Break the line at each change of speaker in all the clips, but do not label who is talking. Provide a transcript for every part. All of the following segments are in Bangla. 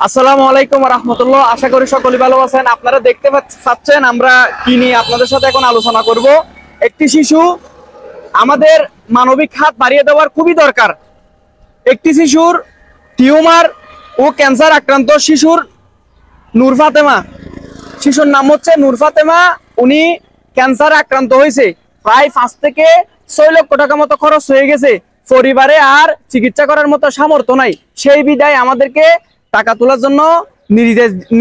আসসালামু আলাইকুম ওয়া রাহমাতুল্লাহ। আশা করি সকলেই ভালো আছেন। আপনারা দেখতে পাচ্ছেন আমরা কি নিয়ে আপনাদের সাথে এখন আলোচনা করব। একটি শিশু আমাদের মানবিক হাত বাড়িয়ে দেওয়ার খুবই দরকার। একটি শিশুর টিউমার ও ক্যান্সার আক্রান্ত শিশুর নূর ফাতেমা, শিশুর নাম হচ্ছে নূর ফাতেমা। উনি ক্যান্সারে আক্রান্ত হয়েছে। প্রায় 5 থেকে 6 লক্ষ টাকা মতো খরচ হয়ে গেছে। পরিবারে আর চিকিৎসা করার মতো সামর্থ্য নাই। সেই বিদায় আমাদেরকে টাকা তোলার জন্য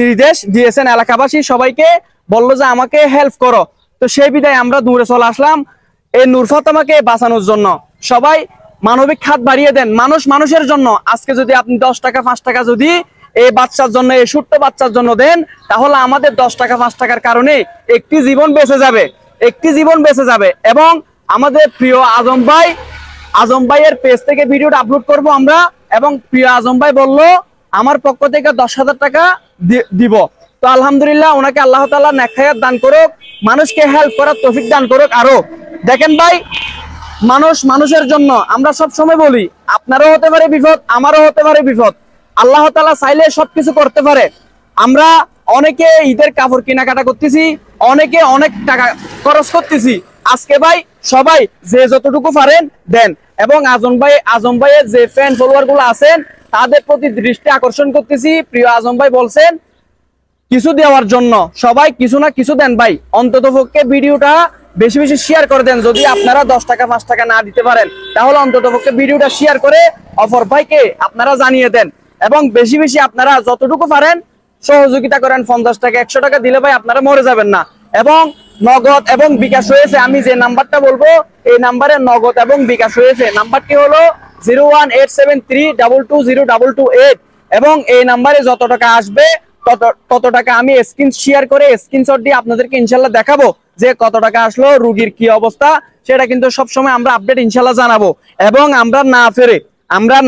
নির্দেশ দিয়েছেন। এলাকাবাসী সবাইকে বললো যে আমাকে হেল্প করো। তো সেই বিদায় আমরা দূরে চলে আসলাম এই নূর ফাতেমাকে বাঁচানোর জন্য। সবাই মানবিক হাত বাড়িয়ে দেন, মানুষ মানুষের জন্য। আজকে যদি আপনি 10 টাকা 5 টাকা যদি এই বাচ্চার জন্য, এই ছোট্ট বাচ্চার জন্য দেন, তাহলে আমাদের 10 টাকা 5 টাকার কারণে একটি জীবন বেঁচে যাবে, একটি জীবন বেঁচে যাবে। এবং আমাদের প্রিয় আজম ভাইয়ের পেজ থেকে ভিডিওটা আপলোড করব আমরা। এবং প্রিয় আজম ভাই বললো আমার পক্ষ থেকে 10,000 টাকা দিব। তো আলহামদুলিল্লাহ, ওনাকে আল্লাহ তাআলা নেক হায়াত দান করুক, মানুষকে হেল্প করার তৌফিক দান করুক। আরো দেখেন ভাই, মানুষ মানুষের জন্য। আমরা সব সময় বলি আপনারও হতে পারে বিপদ, আমারও হতে পারে বিপদ। আল্লাহ তাআলা চাইলে সবকিছু করতে পারে। আমরা অনেকে ঈদের কাপড় কেনাকাটা করতেছি, অনেকে অনেক টাকা খরচ করতেছি। আজকে ভাই সবাই যে যতটুকু পারেন দেন। এবং আজম ভাইয়ের যে ফ্যান ফলোয়ার গুলো আছেন তাদের প্রতি দৃষ্টি আকর্ষণ করতেছি। প্রিয় আজম ভাই বলছেন কিছু দেওয়ার জন্য, সবাই কিছু না কিছু দেন ভাই। অন্তত পক্ষে ভিডিওটা বেশি বেশি শেয়ার করে দেন। যদি আপনারা 10 টাকা 5 টাকা না দিতে পারেন, তাহলে অন্তত পক্ষে ভিডিওটা শেয়ার করে অপর ভাইকে আপনারা জানিয়ে দেন। এবং বেশি বেশি আপনারা যতটুকু পারেন সহযোগিতা করেন। 50 টাকা 100 টাকা দিলে ভাই আপনারা মরে যাবেন না। এবং নগদ এবং বিকাশ হয়েছে। আমি যে নাম্বারটা বলবো এই নাম্বারে নগদ এবং বিকাশ হয়েছে। নাম্বারটি হলো 01873220228। এবং এই নাম্বারে যত টাকা আসবে তত টাকা আমি শেয়ার করে স্ক্রিনশট দিয়ে আপনাদেরকে ইনশাল্লাহ দেখাবো যে কত টাকা আসলো, রোগীর কি অবস্থা, সেটা কিন্তু সবসময় আমরা আপডেট ইনশাল্লাহ জানাবো। এবং আমরা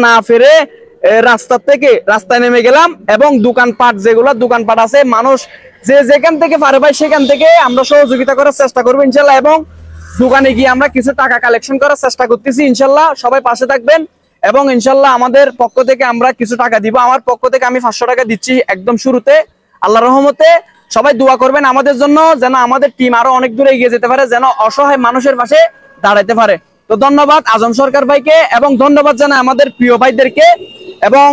না ফেরে রাস্তায় নেমে গেলাম। এবং দোকানপাট আছে, মানুষ যে যেখান থেকে পারে ভাই সেখান থেকে আমরা সহযোগিতা করার চেষ্টা করবো ইনশাল্লাহ। এবং দোকানে গিয়ে আমরা কিছু টাকা কালেকশন করার চেষ্টা করতেছি ইনশাল্লাহ। সবাই পাশে থাকবেন এবং ইনশাল্লাহ আমাদের পক্ষ থেকে আমরা কিছু টাকা দিব। আমার পক্ষ থেকে আমি 500 টাকা দিচ্ছি একদম শুরুতে। আল্লাহর রহমতে সবাই দোয়া করবেন আমাদের জন্য, যেন আমাদের টিম আরো অনেক দূরে এগিয়ে যেতে পারে, যেন অসহায় মানুষের পাশে দাঁড়াতে পারে। তো ধন্যবাদ আজম সরকার ভাইকে এবং ধন্যবাদ জানাই আমাদের প্রিয় ভাইদেরকে। এবং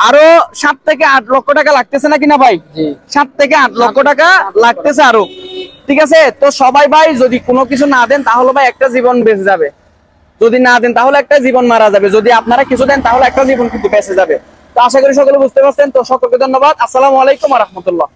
আরো 7 থেকে 8 লক্ষ টাকা লাগতেছে নাকি না ভাই? 7 থেকে 8 লক্ষ টাকা লাগতেছে আরো। ঠিক আছে, তো সবাই ভাই যদি কোনো কিছু না দেন তাহলে ভাই একটা জীবন বেঁচে যাবে, যদি না দেন তাহলে একটা জীবন মারা যাবে, যদি আপনারা কিছু দেন তাহলে একটা জীবন কিন্তু বেঁচে যাবে। তো আশা করি সকলে বুঝতে পারছেন। তো সকলকে ধন্যবাদ। আসসালামু আলাইকুম ওয়া রাহমাতুল্লাহ।